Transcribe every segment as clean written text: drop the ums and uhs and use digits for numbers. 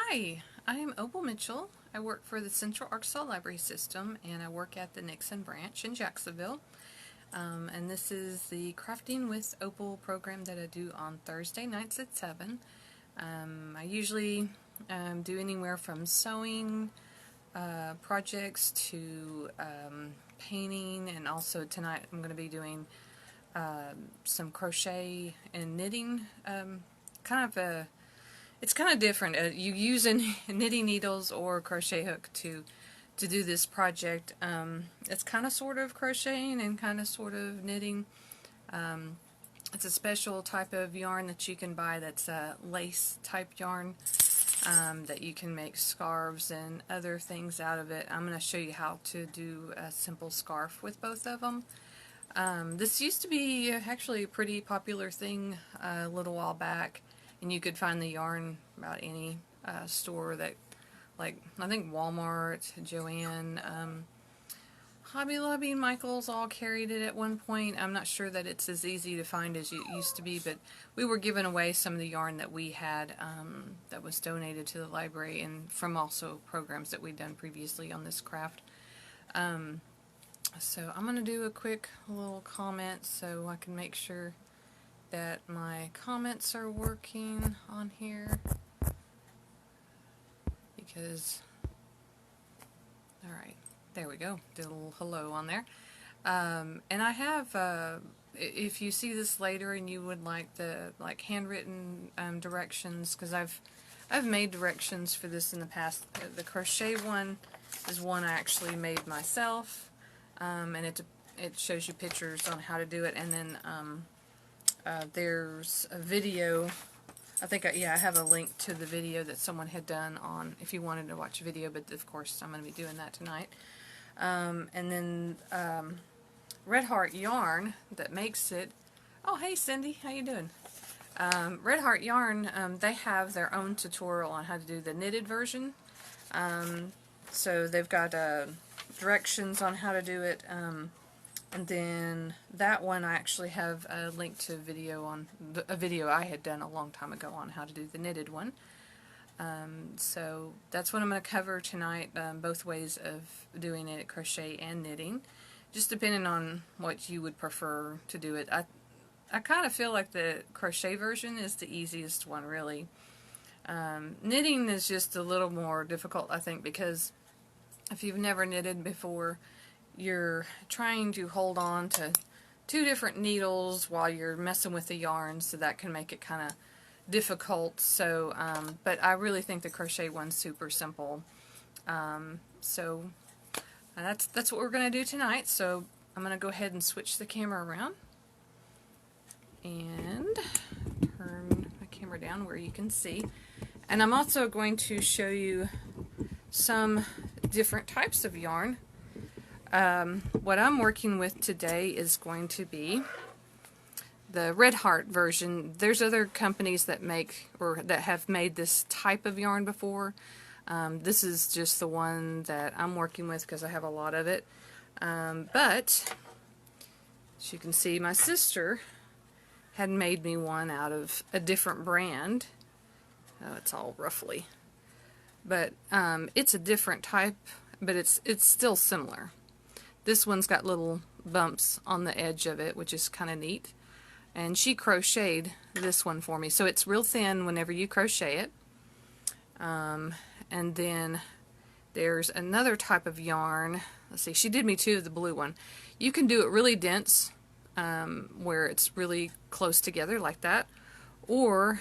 Hi, I am Opal Mitchell. I work for the Central Arkansas Library System and I work at the Nixon branch in Jacksonville. And this is the Crafting with Opal program that I do on Thursday nights at 7. I usually do anywhere from sewing projects to painting, and also tonight I'm going to be doing some crochet and knitting. It's kind of different. You use knitting needles or crochet hook to do this project. It's kind of sort of crocheting and kind of sort of knitting. It's a special type of yarn that you can buy that's a lace type yarn that you can make scarves and other things out of it. I'm going to show you how to do a simple scarf with both of them. This used to be actually a pretty popular thing a little while back. And you could find the yarn about any store that, like, I think Walmart, Joann, Hobby Lobby, and Michael's all carried it at one point. I'm not sure that it's as easy to find as it used to be, but we were giving away some of the yarn that we had that was donated to the library, and from also programs that we'd done previously on this craft. So I'm going to do a quick little comment so I can make sure that my comments are working on here, because alright, there we go, did a little hello on there. And I have, if you see this later and you would like the handwritten directions, because I've made directions for this in the past. The crochet one is one I actually made myself, and it shows you pictures on how to do it, and then there's a video. I think I have a link to the video that someone had done on, if you wanted to watch a video, but of course I'm going to be doing that tonight. And then Red Heart Yarn that makes it. Oh, hey Cindy, how you doing? Red Heart Yarn, they have their own tutorial on how to do the knitted version. So they've got directions on how to do it. And then that one I actually have a link to a video I had done a long time ago on how to do the knitted one. So that's what I'm going to cover tonight, both ways of doing it, crochet and knitting, just depending on what you would prefer to do it. I kind of feel like the crochet version is the easiest one, really. Knitting is just a little more difficult, I think, because if you've never knitted before, you're trying to hold on to two different needles while you're messing with the yarn, so that can make it kind of difficult. So, but I really think the crochet one's super simple. So that's what we're going to do tonight. So I'm going to go ahead and switch the camera around and turn my camera down where you can see. And I'm also going to show you some different types of yarn. What I'm working with today is going to be the Red Heart version. There's other companies that make, or that have made this type of yarn before. This is just the one that I'm working with because I have a lot of it. But as you can see, my sister had made me one out of a different brand. Oh, it's all ruffly. But it's a different type, but it's still similar. This one's got little bumps on the edge of it, which is kind of neat. And she crocheted this one for me. So it's real thin whenever you crochet it. And then there's another type of yarn. Let's see, she did me two of the blue one. You can do it really dense, where it's really close together like that. Or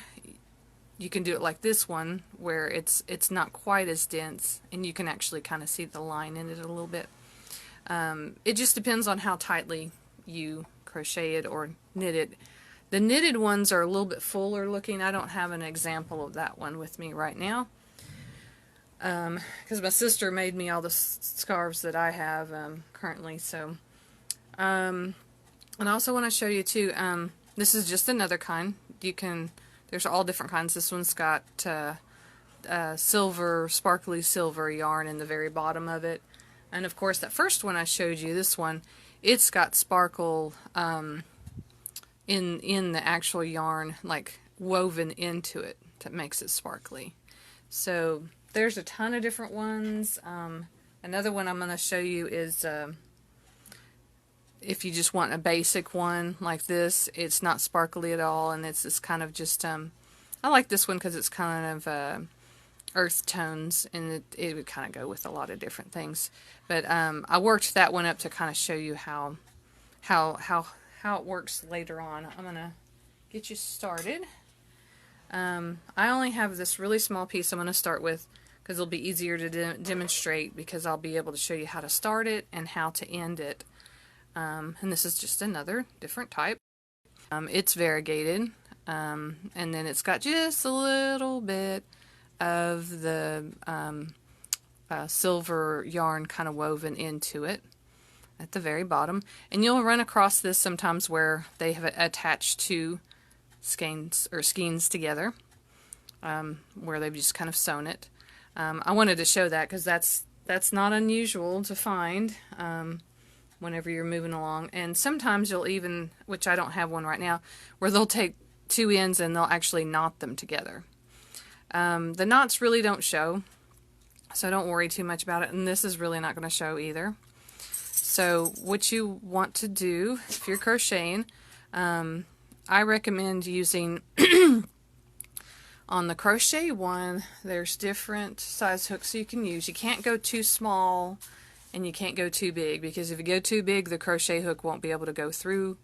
you can do it like this one, where it's not quite as dense, and you can actually kind of see the line in it a little bit. It just depends on how tightly you crochet it or knit it. The knitted ones are a little bit fuller looking. I don't have an example of that one with me right now, because my sister made me all the scarves that I have currently. So, and I also want to show you too, this is just another kind. There's all different kinds. This one's got silver, sparkly silver yarn in the very bottom of it. And of course, that first one I showed you, this one, it's got sparkle in the actual yarn, like woven into it, that makes it sparkly. So there's a ton of different ones. Another one I'm going to show you is if you just want a basic one like this. It's not sparkly at all, and it's this kind of just, I like this one because it's kind of earth tones, and it would kind of go with a lot of different things. But I worked that one up to kind of show you how it works later on. I'm going to get you started. I only have this really small piece I'm going to start with because it'll be easier to demonstrate, because I'll be able to show you how to start it and how to end it. And this is just another different type. It's variegated, and then it's got just a little bit of the silver yarn kind of woven into it at the very bottom. And you'll run across this sometimes where they have attached two skeins together, where they've just kind of sewn it. I wanted to show that because that's not unusual to find whenever you're moving along. And sometimes you'll even, which I don't have one right now, where they'll take two ends and they'll actually knot them together. The knots really don't show, so don't worry too much about it, and this is really not going to show either. So what you want to do if you're crocheting, I recommend using on the crochet one, there's different size hooks you can use. You can't go too small and you can't go too big, because if you go too big, the crochet hook won't be able to go through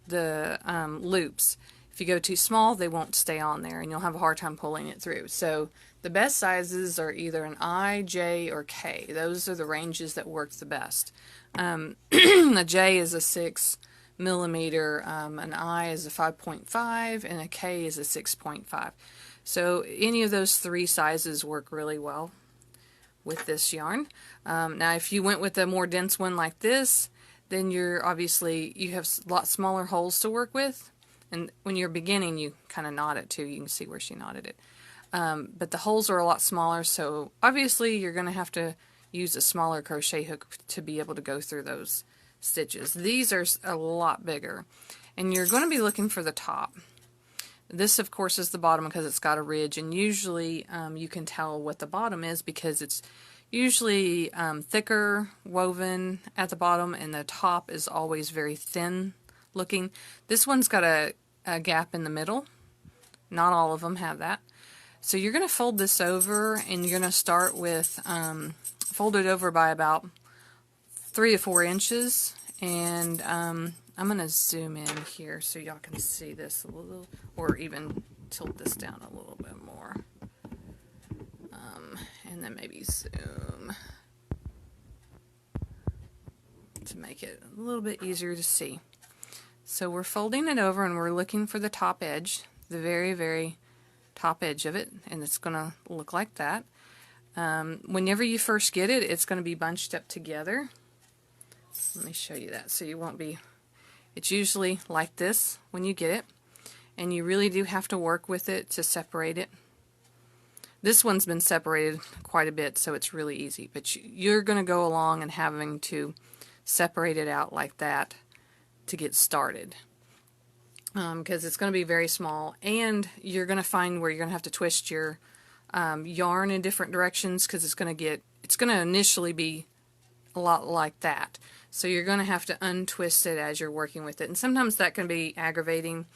the loops. If you go too small, they won't stay on there and you'll have a hard time pulling it through. So the best sizes are either an I, J, or K. Those are the ranges that work the best. A J is a 6 millimeter, an I is a 5.5, and a K is a 6.5. So any of those three sizes work really well with this yarn. Now if you went with a more dense one like this, then you have a lot smaller holes to work with. And when you're beginning, you kind of knot it too. You can see where she knotted it. But the holes are a lot smaller, so obviously you're going to have to use a smaller crochet hook to be able to go through those stitches. These are a lot bigger, and you're going to be looking for the top. This, of course, is the bottom because it's got a ridge, and usually you can tell what the bottom is because it's usually thicker woven at the bottom, and the top is always very thin looking. This one's got a gap in the middle. Not all of them have that. So you're going to fold this over, and you're going to start with fold it over by about 3 to 4 inches, and I'm going to zoom in here so y'all can see this a little, or even tilt this down a little bit more, and then maybe zoom to make it a little bit easier to see. So we're folding it over and we're looking for the top edge, the very, very top edge of it, and it's going to look like that. Whenever you first get it, it's going to be bunched up together. Let me show you that so you won't be... It's usually like this when you get it, and you really do have to work with it to separate it. This one's been separated quite a bit, so it's really easy, but you're going to go along and having to separate it out like that to get started, because it's going to be very small, and you're going to find where you're going to have to twist your yarn in different directions, because it's going to initially be a lot like that. So you're going to have to untwist it as you're working with it, and sometimes that can be aggravating.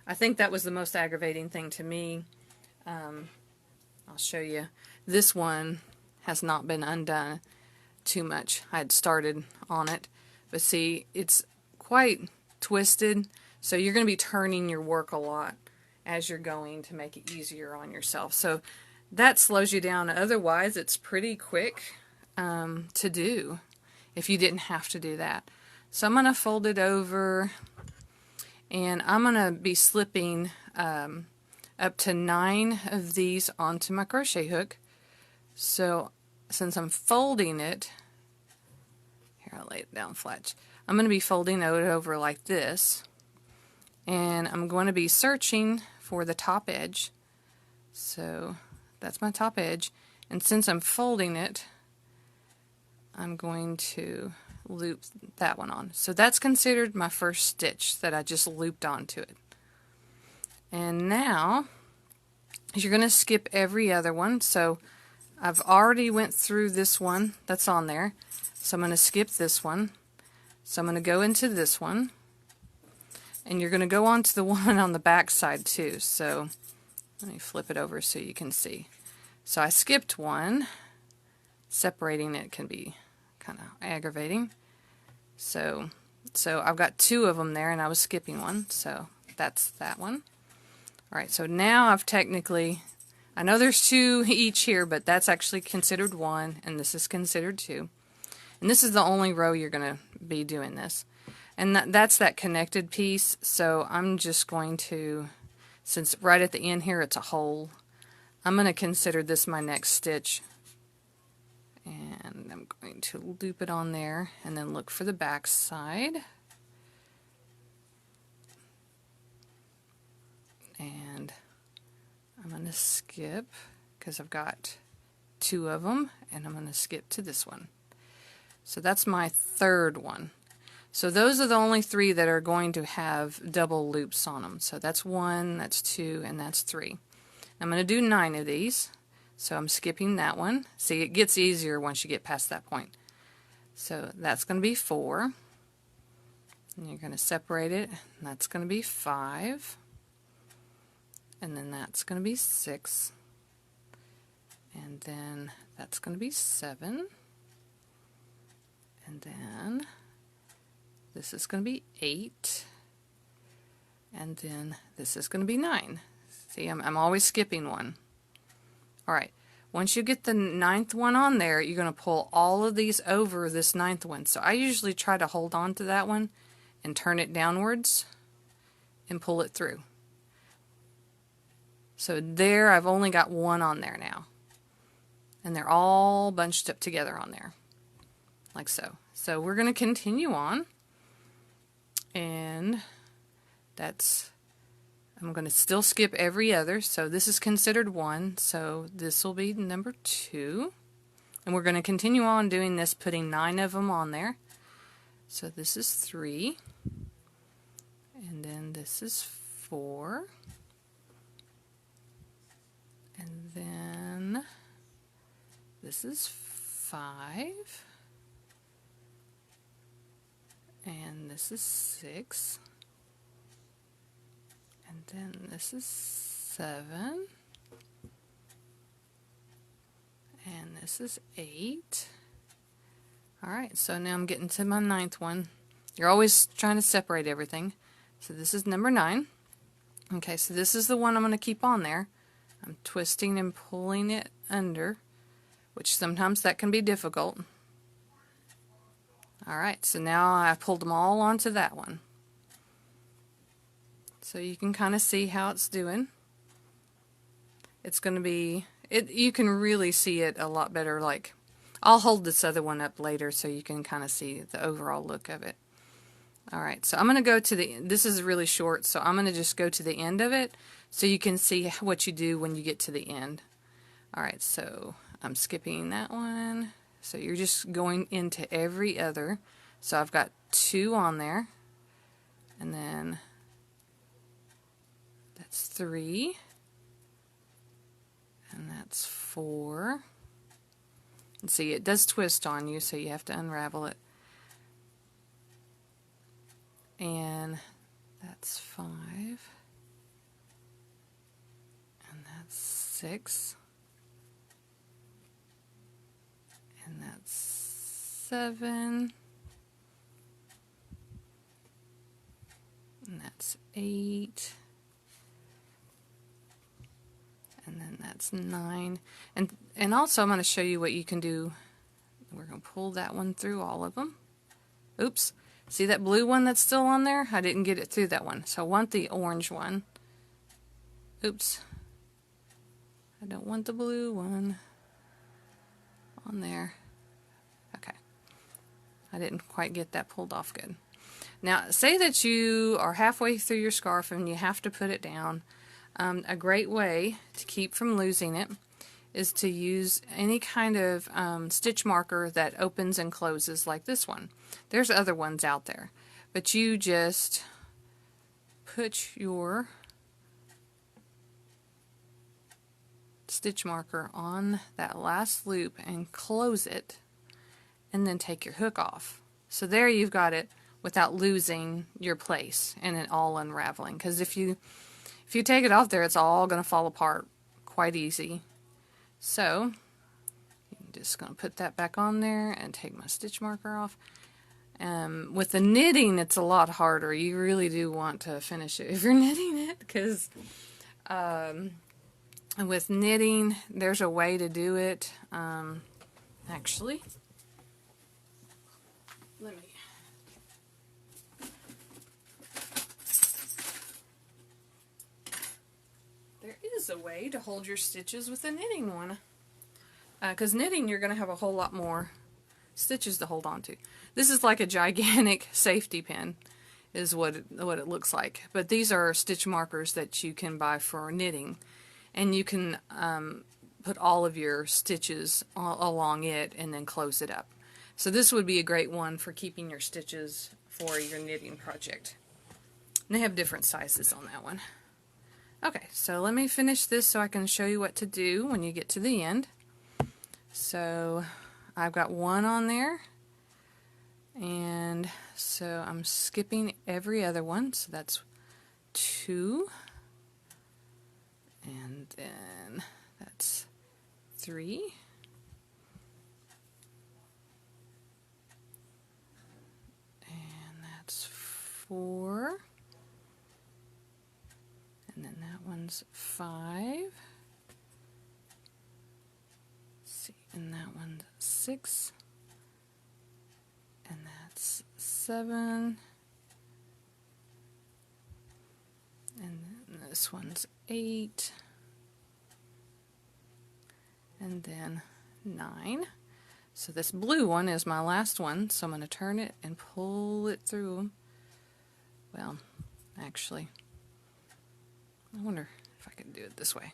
I think that was the most aggravating thing to me. I'll show you. This one has not been undone too much. I had started on it, but see, it's quite twisted, so you're going to be turning your work a lot as you're going to make it easier on yourself. So that slows you down. Otherwise, it's pretty quick to do if you didn't have to do that. So I'm going to fold it over, and I'm going to be slipping up to 9 of these onto my crochet hook. So since I'm folding it, here, I'll lay it down flat. I'm going to be folding it over like this, and I'm going to be searching for the top edge. So that's my top edge, and since I'm folding it, I'm going to loop that one on. So that's considered my first stitch that I just looped onto it. And now is you're going to skip every other one. So I've already went through this one that's on there. So I'm going to skip this one. So I'm going to go into this one. And you're going to go on to the one on the back side too. So let me flip it over so you can see. So I skipped one. Separating it can be kind of aggravating. So I've got two of them there, and I was skipping one. So that's that one. Alright, so now I've technically, I know there's two each here, but that's actually considered one, and this is considered two. And this is the only row you're going to be doing this. And that's that connected piece, so I'm just going to, since right at the end here it's a hole, I'm going to consider this my next stitch. And I'm going to loop it on there and then look for the back side. And I'm going to skip because I've got two of them, and I'm going to skip to this one. So that's my third one. So those are the only three that are going to have double loops on them. So that's 1, that's 2, and that's 3. I'm going to do 9 of these. So I'm skipping that one. See, it gets easier once you get past that point. So that's going to be 4. And you're going to separate it. And that's going to be 5. And then that's going to be 6. And then that's going to be 7. And then this is going to be 8, and then this is going to be 9. See, I'm always skipping one. Alright, once you get the 9th one on there, you're going to pull all of these over this 9th one. So I usually try to hold on to that one and turn it downwards and pull it through. So there, I've only got one on there now. And they're all bunched up together on there, like so. So we're going to continue on. And that's, I'm going to still skip every other, so this is considered 1, so this will be number 2. And we're going to continue on doing this, putting 9 of them on there. So this is 3, and then this is 4, and then this is 5. And this is 6, and then this is 7, and this is 8. Alright, so now I'm getting to my 9th one. You're always trying to separate everything. So this is number 9. Okay, so this is the one I'm going to keep on there. I'm twisting and pulling it under, which sometimes that can be difficult. Alright, so now I pulled them all onto that one. So you can kind of see how it's doing. It's going to be, you can really see it a lot better. Like, I'll hold this other one up later so you can kind of see the overall look of it. Alright, so I'm going to go to the, this is really short, so I'm going to just go to the end of it so you can see what you do when you get to the end. Alright, so I'm skipping that one. So you're just going into every other. So I've got 2 on there. And then that's 3. And that's 4. And see, it does twist on you, so you have to unravel it. And that's 5. And that's 6. And that's 7, and that's 8, and then that's 9. And also I'm going to show you what you can do. We're going to pull that one through all of them. Oops, see that blue one that's still on there? I didn't get it through that one, so I want the orange one. Oops, I don't want the blue one on there. Okay, I didn't quite get that pulled off good. Now say that you are halfway through your scarf and you have to put it down. A great way to keep from losing it is to use any kind of stitch marker that opens and closes like this one. There's other ones out there, but you just put your stitch marker on that last loop and close it, and then take your hook off. So there you've got it without losing your place and it all unraveling, because if you take it off there, it's all going to fall apart quite easy. So I'm just going to put that back on there and take my stitch marker off. With the knitting, it's a lot harder. You really do want to finish it if you're knitting it, because with knitting, there's a way to do it. Actually, let me. There is a way to hold your stitches with a knitting one. Because knitting, you're going to have a whole lot more stitches to hold on to. This is like a gigantic safety pin, is what it looks like. But these are stitch markers that you can buy for knitting, and you can put all of your stitches along it and then close it up. So this would be a great one for keeping your stitches for your knitting project. And they have different sizes on that one. Okay, so let me finish this so I can show you what to do when you get to the end. So I've got one on there, and so I'm skipping every other one, so that's 2, and then that's 3, and that's 4, and then that one's 5. And that one's 6, and that's 7, and then this one's 8, and then 9. So this blue one is my last one, so I'm going to turn it and pull it through. Well, actually, I wonder if I can do it this way.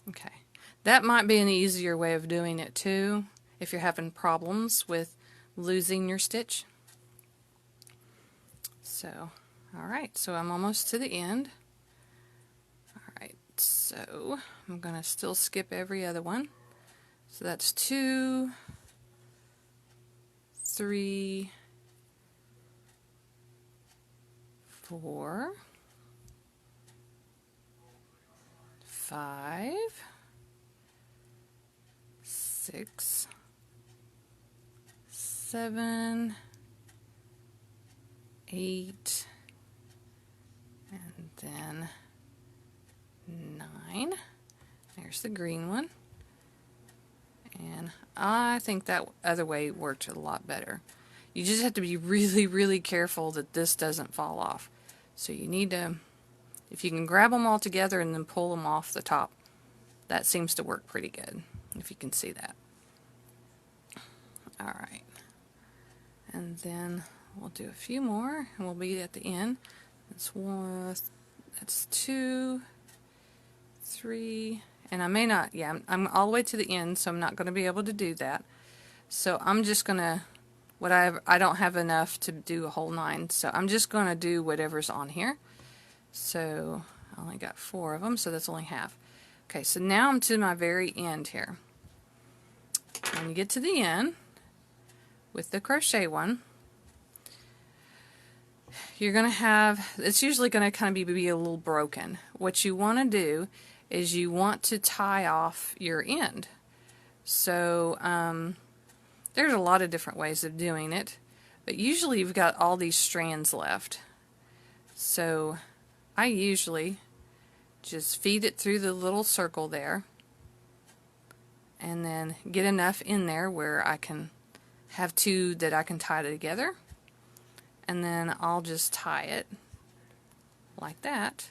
Okay, that might be an easier way of doing it too, if you're having problems with losing your stitch. So, alright, so I'm almost to the end. Alright, so I'm going to still skip every other one. So that's 2, 3, 4, 5, 6, 7, 8, and then 9. There's the green one. And I think that other way worked a lot better. You just have to be really, really careful that this doesn't fall off. So you need to, if you can grab them all together and then pull them off the top, that seems to work pretty good, if you can see that. Alright, and then we'll do a few more and we'll be at the end. That's 2, 3, and I may not, yeah, I'm all the way to the end, so I'm not going to be able to do that. So I'm just going to, I don't have enough to do a whole 9, so I'm just going to do whatever's on here. So I only got 4 of them, so that's only half. Okay, so now I'm to my very end here. When you get to the end with the crochet one, you're going to have, it's usually going to kind of be a little broken. What you want to do is you want to tie off your end. So there's a lot of different ways of doing it, but usually you've got all these strands left. So I usually just feed it through the little circle there and then get enough in there where I can have 2 that I can tie together, and then I'll just tie it like that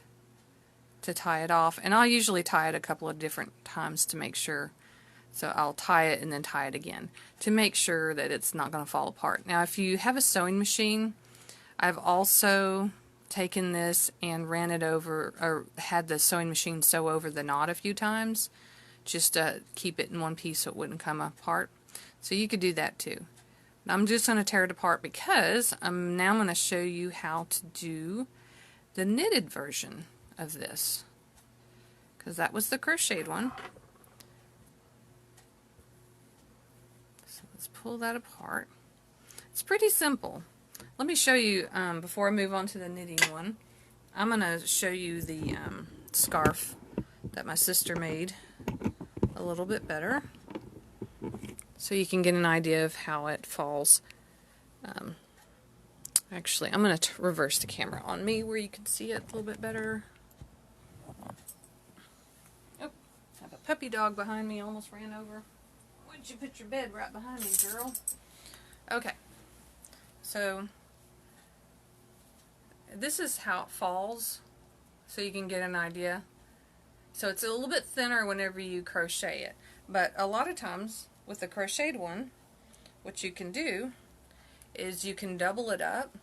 to tie it off, and I'll usually tie it a couple of different times to make sure. So I'll tie it and then tie it again to make sure that it's not going to fall apart. Now if you have a sewing machine, I've also taken this and ran it over, or had the sewing machine sew over the knot a few times just to keep it in one piece so it wouldn't come apart. So you could do that too. I'm just going to tear it apart because I'm now going to show you how to do the knitted version. of this, because that was the crocheted one. So let's pull that apart. It's pretty simple. Let me show you, before I move on to the knitting one, I'm going to show you the scarf that my sister made a little bit better, so you can get an idea of how it falls. Actually, I'm going to reverse the camera on me where you can see it a little bit better. Oh, I have a puppy dog behind me, almost ran over. Why'd you put your bed right behind me, girl? Okay, so this is how it falls, so you can get an idea. So it's a little bit thinner whenever you crochet it, but a lot of times with the crocheted one, what you can do is you can double it up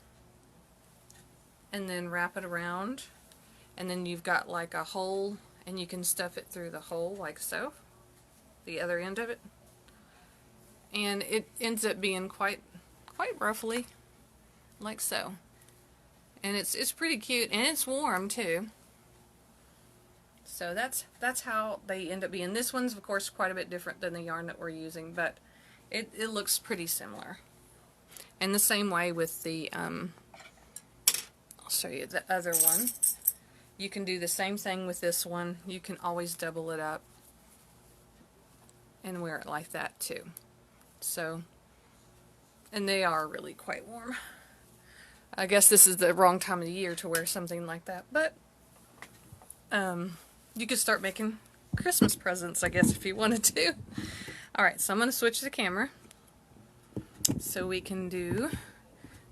and then wrap it around, and then you've got like a hole, and you can stuff it through the hole like so, the other end of it, and it ends up being quite roughly like so, and it's pretty cute, and it's warm too. So that's how they end up being. This one's of course quite a bit different than the yarn that we're using, but it looks pretty similar. And the same way with the, I'll show you the other one. You can do the same thing with this one. You can always double it up and wear it like that too. So, and they are really quite warm. I guess this is the wrong time of the year to wear something like that, but you could start making Christmas presents, I guess, if you wanted to. Alright, so I'm going to switch the camera so we can do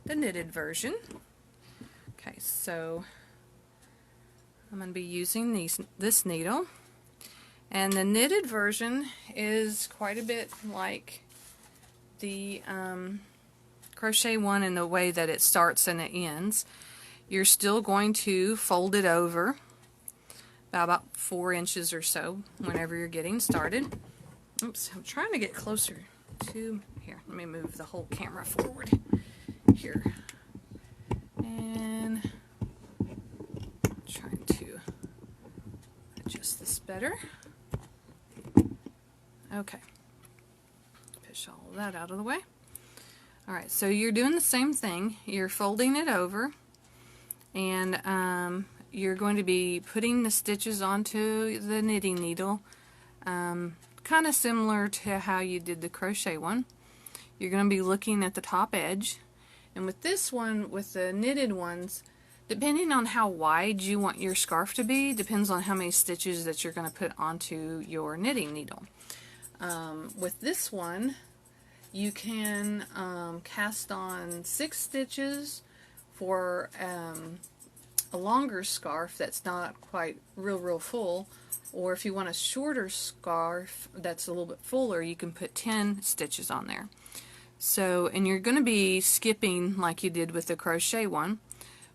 the knitted version. Okay, so I'm going to be using this needle, and the knitted version is quite a bit like the crochet one in the way that it starts and it ends. You're still going to fold it over about 4 inches or so whenever you're getting started. Oops, I'm trying to get closer to here. Let me move the whole camera forward here. And trying to adjust this better. Okay. Push all of that out of the way. Alright, so you're doing the same thing. You're folding it over, and you're going to be putting the stitches onto the knitting needle, kind of similar to how you did the crochet one. You're going to be looking at the top edge, and with this one, with the knitted ones, depending on how wide you want your scarf to be, depends on how many stitches that you're going to put onto your knitting needle. With this one, you can cast on 6 stitches for a longer scarf that's not quite real full, or if you want a shorter scarf that's a little bit fuller, you can put 10 stitches on there. So, and you're going to be skipping like you did with the crochet one,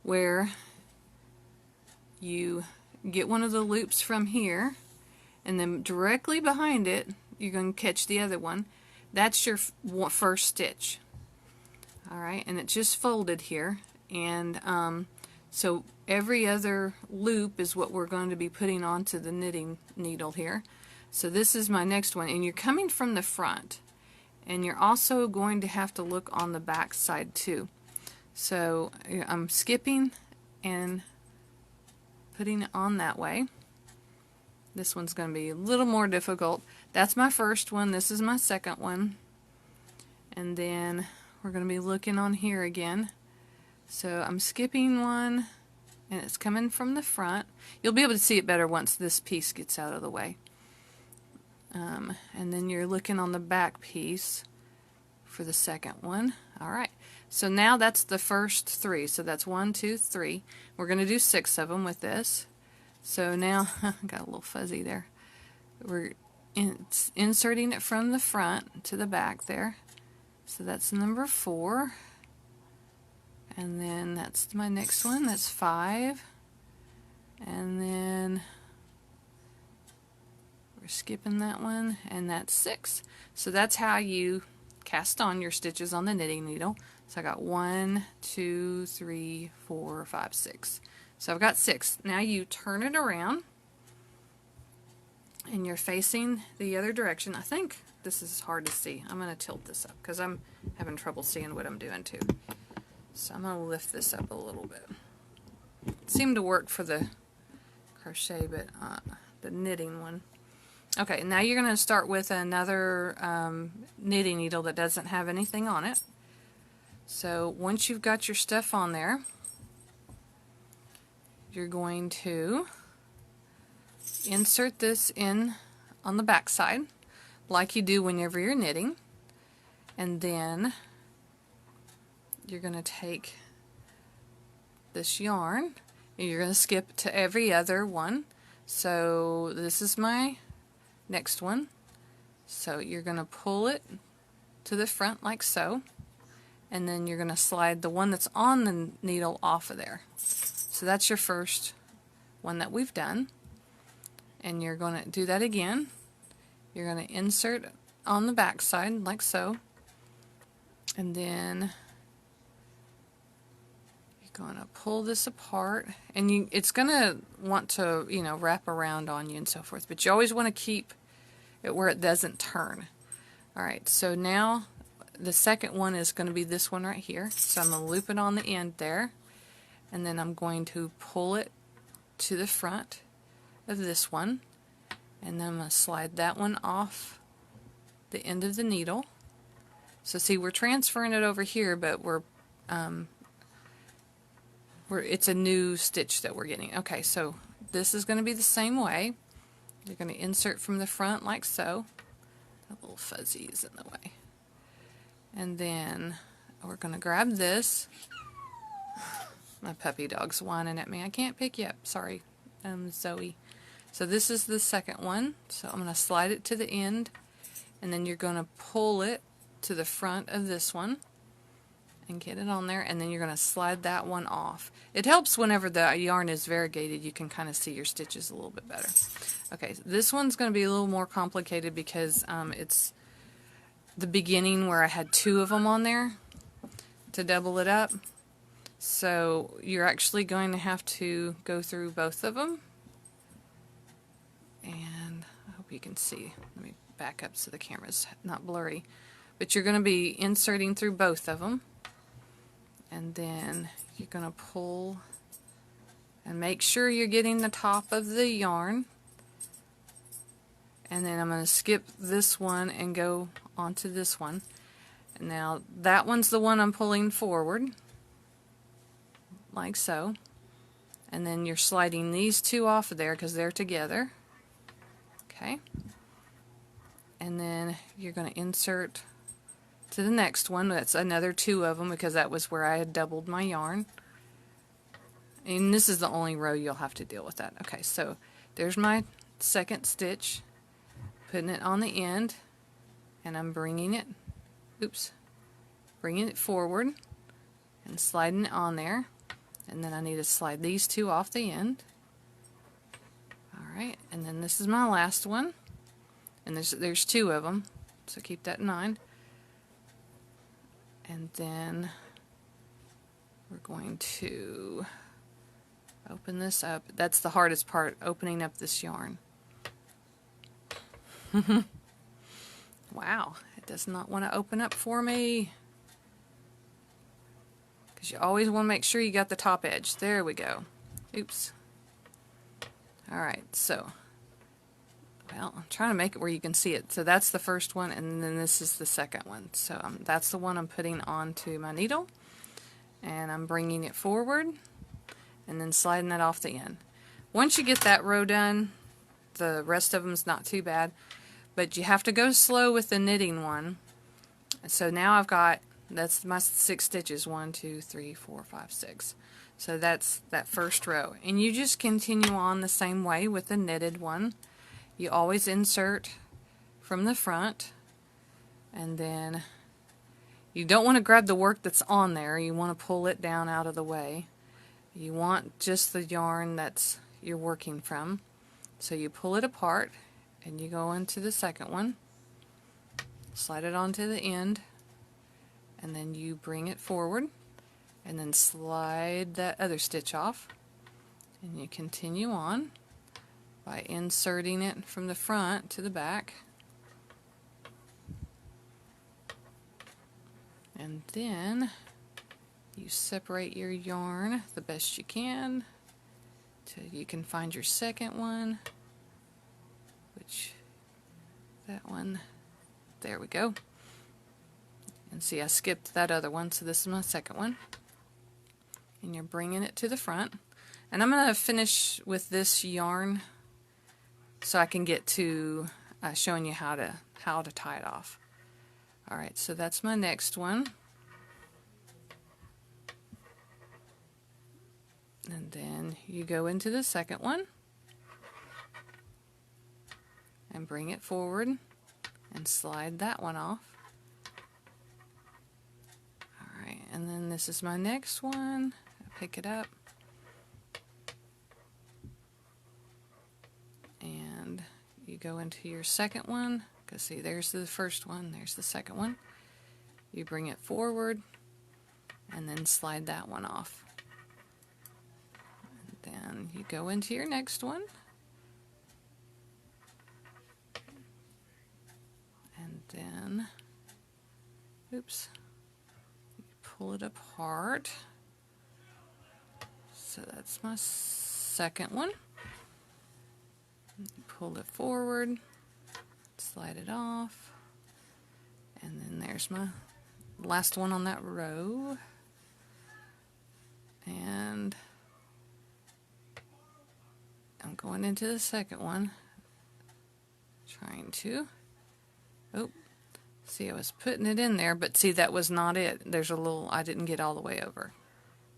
where you get one of the loops from here, and then directly behind it you're going to catch the other one. That's your first stitch. Alright, and it's just folded here, and so every other loop is what we're going to be putting onto the knitting needle here. So this is my next one, and you're coming from the front, and you're also going to have to look on the back side too. So I'm skipping and putting it on that way. This one's going to be a little more difficult. That's my first one. This is my second one. And then we're going to be looking on here again. So I'm skipping one, and it's coming from the front. You'll be able to see it better once this piece gets out of the way. And then you're looking on the back piece for the second one. Alright, so now that's the first 3. So that's 1, 2, 3. We're going to do 6 of them with this. So now, got a little fuzzy there. We're inserting it from the front to the back there. So that's number 4. And then that's my next one, that's 5. And then we're skipping that one, and that's 6. So that's how you cast on your stitches on the knitting needle. So I got 1, 2, 3, 4, 5, 6. So I've got 6. Now you turn it around and you're facing the other direction. I think this is hard to see. I'm going to tilt this up because I'm having trouble seeing what I'm doing too. So I'm going to lift this up a little bit. It seemed to work for the crochet, but the knitting one. Okay, now you're going to start with another knitting needle that doesn't have anything on it. So once you've got your stuff on there, you're going to insert this in on the back side like you do whenever you're knitting, and then you're going to take this yarn and you're going to skip to every other one. So this is my next one. So you're going to pull it to the front like so, and then you're going to slide the one that's on the needle off of there. So that's your first one that we've done. And you're going to do that again. You're going to insert on the back side like so, and then you're going to pull this apart, and it's going to want to, you know, wrap around on you and so forth, but you always want to keep it where it doesn't turn. Alright, so now the second one is going to be this one right here. So I'm going to loop it on the end there, and then I'm going to pull it to the front of this one, and then I'm going to slide that one off the end of the needle. So see, we're transferring it over here, but it's a new stitch that we're getting. Okay, so this is going to be the same way. You're going to insert from the front like so. That little fuzzy is in the way. And then we're going to grab this. My puppy dog's whining at me. I can't pick you up. Sorry, Zoe. So this is the second one. So I'm going to slide it to the end, and then you're going to pull it to the front of this one and get it on there, and then you're going to slide that one off. It helps whenever the yarn is variegated. You can kind of see your stitches a little bit better. Okay, so this one's going to be a little more complicated because it's the beginning where I had 2 of them on there to double it up. So you're actually going to have to go through both of them, and I hope you can see. Let me back up so the camera's not blurry. But you're going to be inserting through both of them, and then you're going to pull and make sure you're getting the top of the yarn, and then I'm going to skip this one and go onto this one. And now that one's the one I'm pulling forward like so, and then you're sliding these 2 off of there because they're together. Okay, and then you're going to insert to the next one. That's another 2 of them because that was where I had doubled my yarn, and this is the only row you'll have to deal with that. Okay, so there's my second stitch, putting it on the end, and I'm bringing it forward and sliding it on there, and then I need to slide these 2 off the end. Alright, and then this is my last one, and there's 2 of them, so keep that in mind. And then we're going to open this up. That's the hardest part, opening up this yarn. Wow, it does not want to open up for me. Because you always want to make sure you got the top edge. There we go. Oops. Alright, so, well, I'm trying to make it where you can see it. So that's the first one, and then this is the second one. So that's the one I'm putting onto my needle, and I'm bringing it forward, and then sliding that off the end. Once you get that row done, the rest of them's not too bad, but you have to go slow with the knitting one. So now I've got, that's my 6 stitches, 1, 2, 3, 4, 5, 6. So that's that first row, and you just continue on the same way with the knitted one. You always insert from the front, and then you don't want to grab the work that's on there. You want to pull it down out of the way. You want just the yarn that's you're working from. So you pull it apart, and you go into the second one, slide it onto the end, and then you bring it forward, and then slide that other stitch off, And you continue on by inserting it from the front to the back. And then you separate your yarn the best you can till you can find your second one, which that one, there we go. And see, I skipped that other one, so this is my second one. And you're bringing it to the front. And I'm going to finish with this yarn so I can get to showing you how to tie it off. Alright, so that's my next one. And then you go into the second one and bring it forward and slide that one off. Alright, and then this is my next one. I pick it up and you go into your second one, because see, there's the first one, there's the second one. You bring it forward and then slide that one off. And then you go into your next one and then, oops, you pull it apart. So that's my second one. Pull it forward, slide it off, and then there's my last one on that row. And I'm going into the second one, trying to, oh, see, I was putting it in there, but see, that was not it. There's a little, I didn't get all the way over.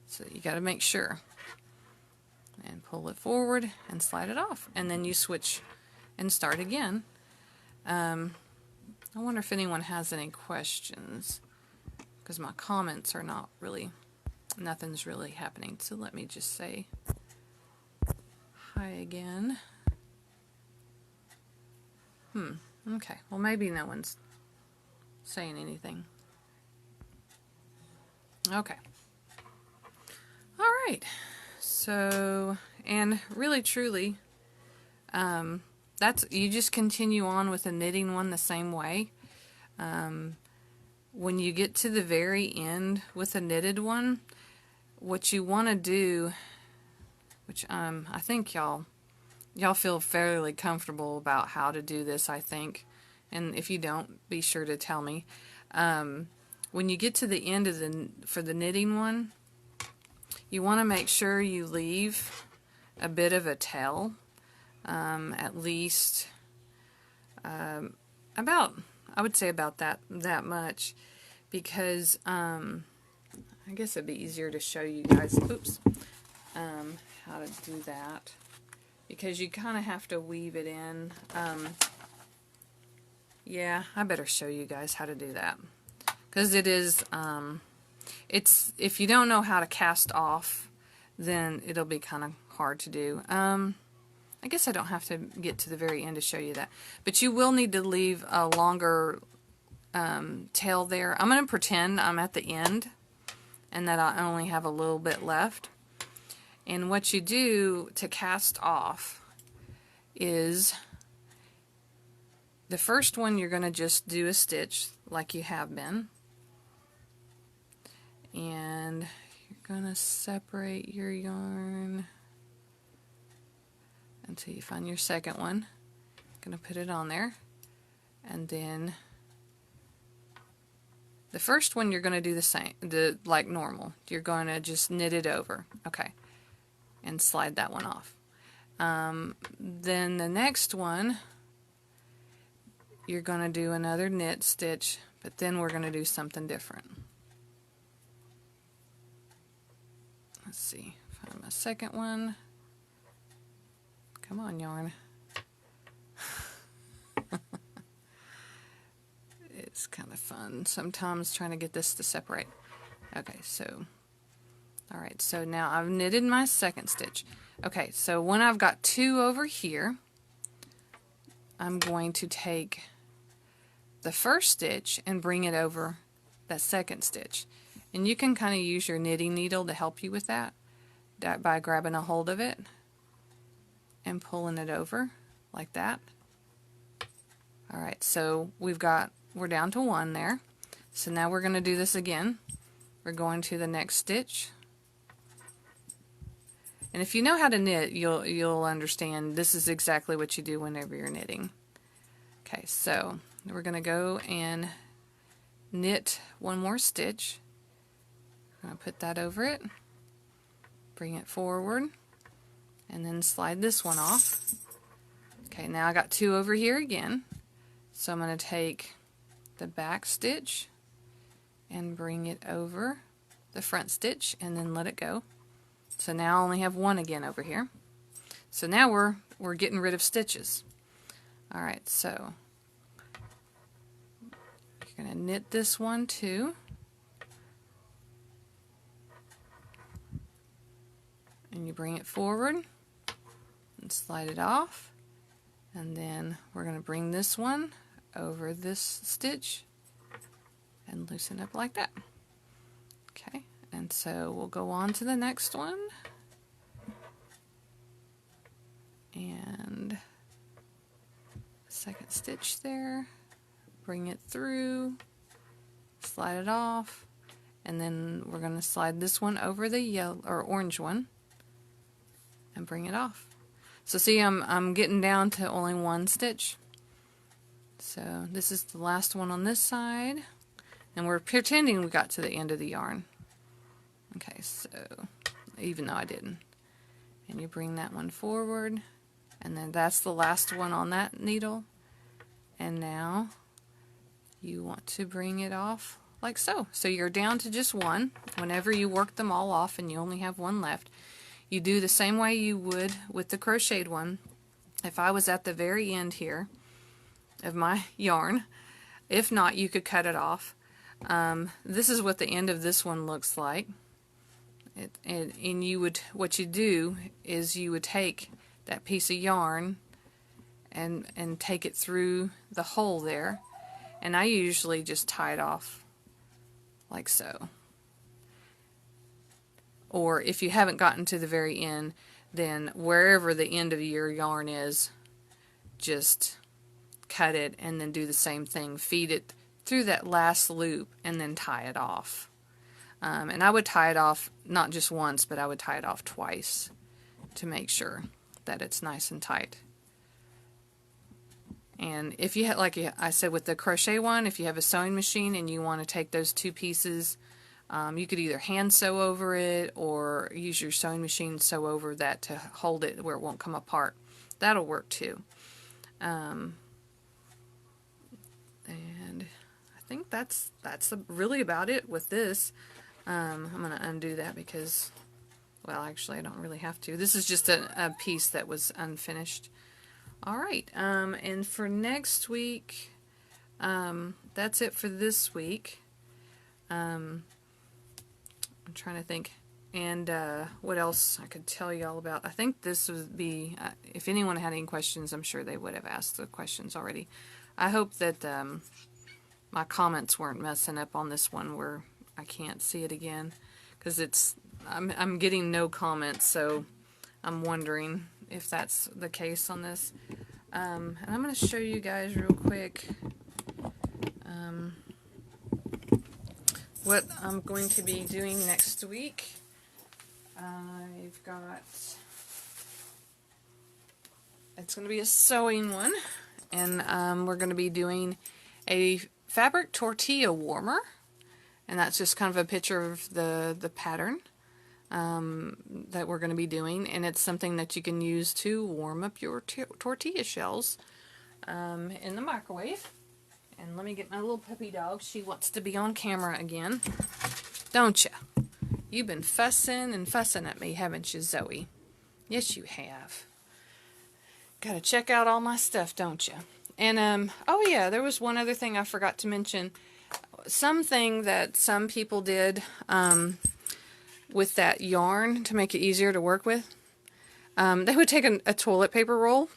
So you got to make sure. And pull it forward and slide it off. And then you switch and start again. I wonder if anyone has any questions, because my comments are not really, nothing's really happening. So let me just say hi again. Okay, well, maybe no one's saying anything. Okay. All right. So, and really truly, that's, you just continue on with the knitting one the same way. When you get to the very end with a knitted one, what you want to do, which I think y'all feel fairly comfortable about how to do this, I think, and if you don't, be sure to tell me. When you get to the end of for the knitting one, you want to make sure you leave a bit of a tail, at least about, I would say about that much, because I guess it'd be easier to show you guys, oops, how to do that, because you kind of have to weave it in. Yeah, I better show you guys how to do that, because it is, it's, if you don't know how to cast off, then it'll be kind of hard to do. I guess I don't have to get to the very end to show you that, but you will need to leave a longer tail there. I'm going to pretend I'm at the end and that I only have a little bit left. And what you do to cast off is, the first one you're going to just do a stitch like you have been. And you're going to separate your yarn until you find your second one. Going to put it on there. And then the first one you're going to do the same, like normal. You're going to just knit it over. Okay. And slide that one off. Then the next one, you're going to do another knit stitch, but then we're going to do something different. Let's see, find my second one. Come on, yarn. It's kind of fun sometimes trying to get this to separate. Okay, so, alright, so now I've knitted my second stitch. Okay, so when I've got two over here, I'm going to take the first stitch and bring it over that second stitch. And you can kind of use your knitting needle to help you with that. by grabbing a hold of it and pulling it over like that. Alright, so we're down to 1 there. So now we're going to do this again. We're going to the next stitch. And if you know how to knit, you'll understand this is exactly what you do whenever you're knitting. Okay, so we're going to go and knit 1 more stitch. I'm going to put that over it, bring it forward, and then slide this one off. Okay, now I got 2 over here again. So I'm going to take the back stitch and bring it over the front stitch and then let it go. So now I only have 1 again over here. So now we're getting rid of stitches. Alright, so you're going to knit this one too. And you bring it forward and slide it off. And then we're going to bring this one over this stitch and loosen up like that. Okay, and so we'll go on to the next one. And second stitch there, bring it through, slide it off, and then we're going to slide this one over the yellow or orange one and bring it off. So see, I'm getting down to only 1 stitch. So this is the last one on this side, and we're pretending we got to the end of the yarn. Okay, so even though I didn't. And you bring that one forward, and then that's the last one on that needle. And now you want to bring it off like so. So you're down to just 1. Whenever you work them all off and you only have 1 left, you do the same way you would with the crocheted one. If I was at the very end here of my yarn, if not, you could cut it off. This is what the end of this one looks like. And you would, what you do is you would take that piece of yarn and take it through the hole there, and I usually just tie it off like so. Or if you haven't gotten to the very end, then wherever the end of your yarn is, just cut it and then do the same thing. Feed it through that last loop and then tie it off. And I would tie it off not just once, but I would tie it off twice to make sure that it's nice and tight. And if you have, like I said with the crochet one, if you have a sewing machine and you want to take those 2 pieces, you could either hand sew over it or use your sewing machine to sew over that to hold it where it won't come apart. That'll work too. And I think that's really about it with this. I'm going to undo that because, well, actually I don't really have to. This is just a piece that was unfinished. Alright, and for next week, that's it for this week. I'm trying to think, and what else I could tell you all about. I think this would be, if anyone had any questions, I'm sure they would have asked the questions already. I hope that my comments weren't messing up on this one where I can't see it again, because I'm getting no comments, so I'm wondering if that's the case on this. And I'm going to show you guys real quick what I'm going to be doing next week. I've got, it's going to be a sewing one, and we're going to be doing a fabric tortilla warmer, and that's just kind of a picture of the pattern that we're going to be doing, and it's something that you can use to warm up your tortilla shells in the microwave. And let me get my little puppy dog. She wants to be on camera again. Don't ya? You've been fussing and fussing at me, haven't you, Zoe? Yes, you have. Gotta check out all my stuff, don't you? And, oh yeah, there was one other thing I forgot to mention. Something that some people did with that yarn to make it easier to work with. They would take a toilet paper roll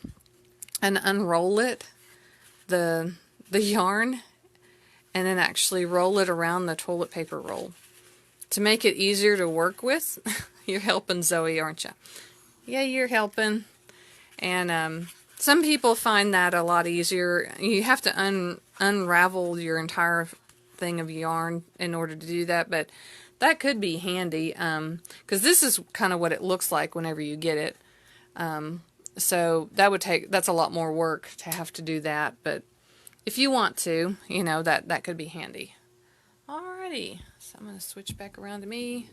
and unroll it, the yarn, and then actually roll it around the toilet paper roll to make it easier to work with. You're helping Zoe, aren't you? Yeah, you're helping. And some people find that a lot easier. You have to unravel your entire thing of yarn in order to do that, but that could be handy, because this is kind of what it looks like whenever you get it. So that's a lot more work to have to do that, but if you want to, you know, that could be handy. Alrighty, so I'm going to switch back around to me.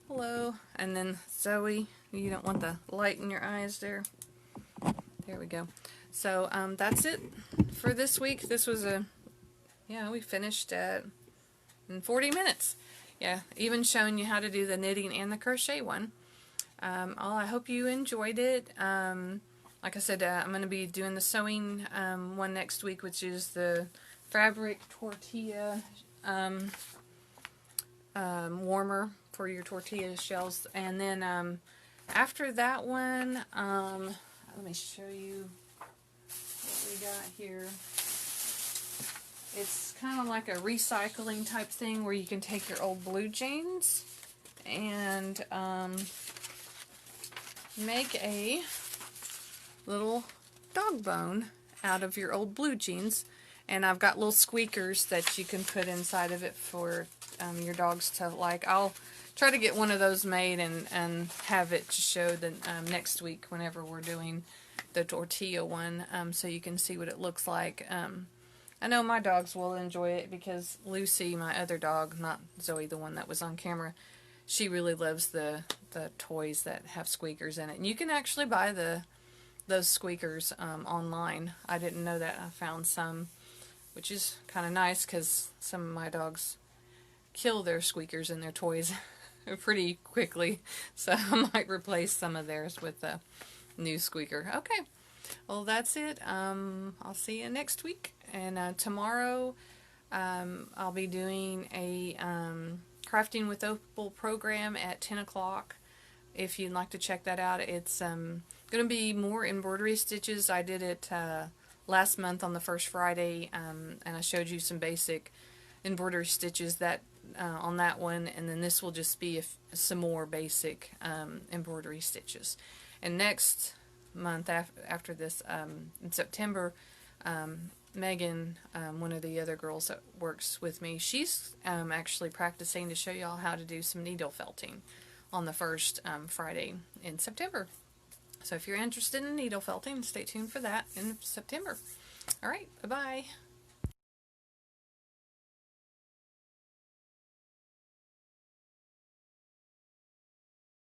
Hello. And then Zoe, you don't want the light in your eyes there. There we go. So that's it for this week. This was we finished in 40 minutes. Yeah, even showing you how to do the knitting and the crochet one. I hope you enjoyed it. Like I said, I'm going to be doing the sewing one next week, which is the fabric tortilla warmer for your tortilla shells. And then after that one, let me show you what we got here. It's kind of like a recycling type thing where you can take your old blue jeans and make a little dog bone out of your old blue jeans. And I've got little squeakers that you can put inside of it for your dogs to like. I'll try to get one of those made and have it to show the next week whenever we're doing the tortilla one, so you can see what it looks like. I know my dogs will enjoy it because Lucy, my other dog, not Zoe, the one that was on camera, she really loves the toys that have squeakers in it. And you can actually buy those squeakers online. I didn't know that. I found some, which is kind of nice because some of my dogs kill their squeakers in their toys pretty quickly. So I might replace some of theirs with a new squeaker. Okay, well that's it. I'll see you next week. And tomorrow I'll be doing a Crafting with Opal program at 10 o'clock. If you'd like to check that out, it's going to be more embroidery stitches. I did it last month on the first Friday, and I showed you some basic embroidery stitches that on that one, and then this will just be some more basic embroidery stitches. And next month after this, in September, Megan, one of the other girls that works with me, she's actually practicing to show y'all how to do some needle felting on the first Friday in September. So if you're interested in needle felting, stay tuned for that in September. Alright, bye-bye.